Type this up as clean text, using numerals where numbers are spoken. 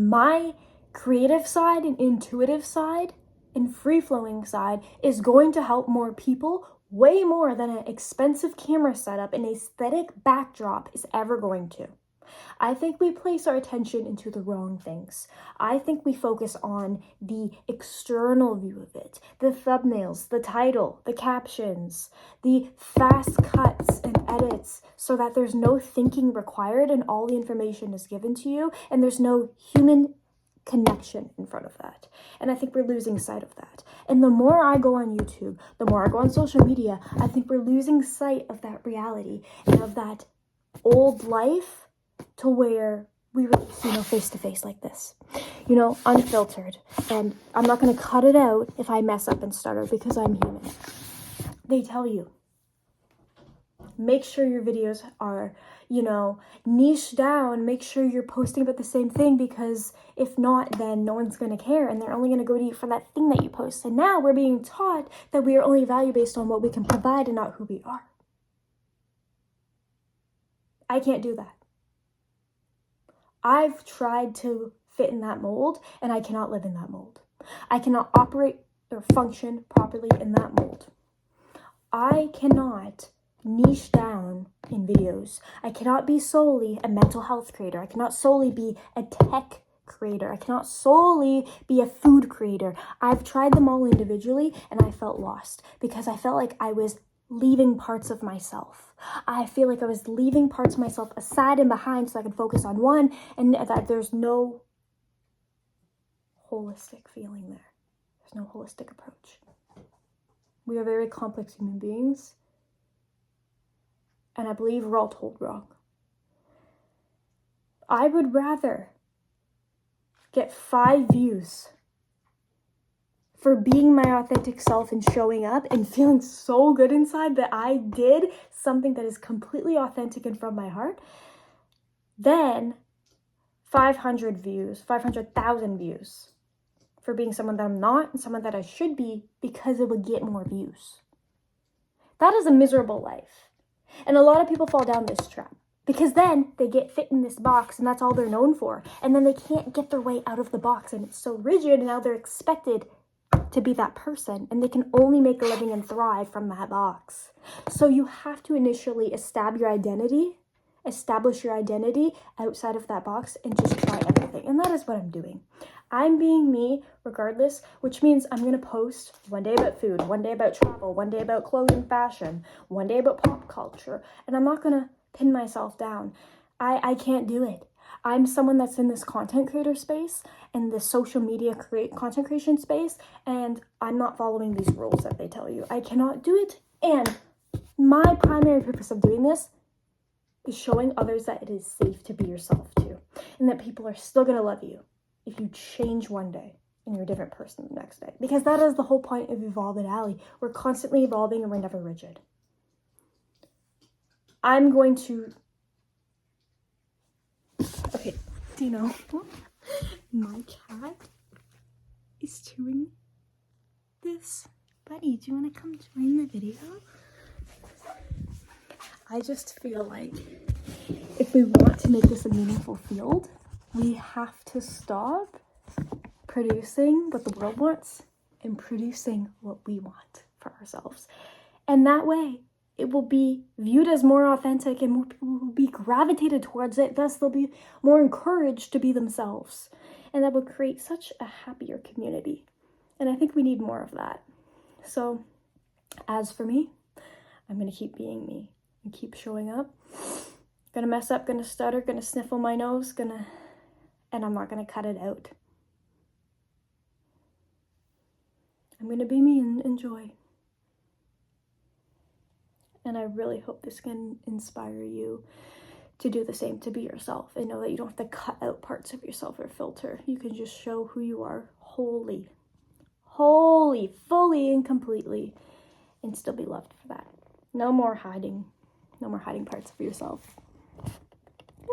My creative side and intuitive side and free-flowing side is going to help more people way more than an expensive camera setup and aesthetic backdrop is ever going to. I think we place our attention into the wrong things. I think we focus on the external view of it, the thumbnails, the title, the captions, the fast cuts and edits, so that there's no thinking required and all the information is given to you and there's no human connection in front of that. And I think we're losing sight of that. And the more I go on YouTube, the more I go on social media, I think we're losing sight of that reality and of that old life to where we were, face to face like this, unfiltered. And I'm not going to cut it out if I mess up and stutter because I'm human. They tell you, make sure your videos are, niche down, make sure you're posting about the same thing, because if not, then no one's going to care and they're only going to go to you for that thing that you post. And now we're being taught that we are only valued based on what we can provide and not who we are. I can't do that. I've tried to fit in that mold and I cannot live in that mold. I cannot operate or function properly in that mold. I cannot niche down in videos. I cannot be solely a mental health creator. I cannot solely be a tech creator. I cannot solely be a food creator. I've tried them all individually and I felt lost because I felt like I was leaving parts of myself. I feel like I was leaving parts of myself aside and behind so I could focus on one, and that there's no holistic feeling there. There's no holistic approach. We are very complex human beings, and I believe we're all told wrong. I would rather get 5 views for being my authentic self and showing up and feeling so good inside that I did something that is completely authentic and from my heart, than 500 views, 500,000 views for being someone that I'm not and someone that I should be because it would get more views. That is a miserable life. And a lot of people fall down this trap because then they get fit in this box and that's all they're known for. And then they can't get their way out of the box and it's so rigid and now they're expected to be that person and they can only make a living and thrive from that box. So you have to initially establish your identity outside of that box and just try everything. And that is what I'm doing. I'm being me regardless, which means I'm going to post one day about food, one day about travel, one day about clothing, fashion, one day about pop culture. And I'm not going to pin myself down. I can't do it. I'm someone that's in this content creator space and the social media content creation space, and I'm not following these rules that they tell you. I cannot do it. And my primary purpose of doing this is showing others that it is safe to be yourself too, and that people are still going to love you if you change one day and you're a different person the next day. Because that is the whole point of Evolve at Alley. We're constantly evolving and we're never rigid. I'm going to... Okay, do you know, my cat is chewing this. Buddy, do you want to come join the video? I just feel like if we want to make this a meaningful field, we have to stop producing what the world wants and producing what we want for ourselves. And that way, it will be viewed as more authentic and more people will be gravitated towards it. Thus, they'll be more encouraged to be themselves. And that will create such a happier community. And I think we need more of that. So, as for me, I'm going to keep being me and keep showing up. Gonna mess up, gonna stutter, gonna sniffle my nose, and I'm not gonna cut it out. I'm gonna be me and enjoy. And I really hope this can inspire you to do the same, to be yourself, and know that you don't have to cut out parts of yourself or filter. You can just show who you are wholly, fully and completely, and still be loved for that. No more hiding parts of yourself.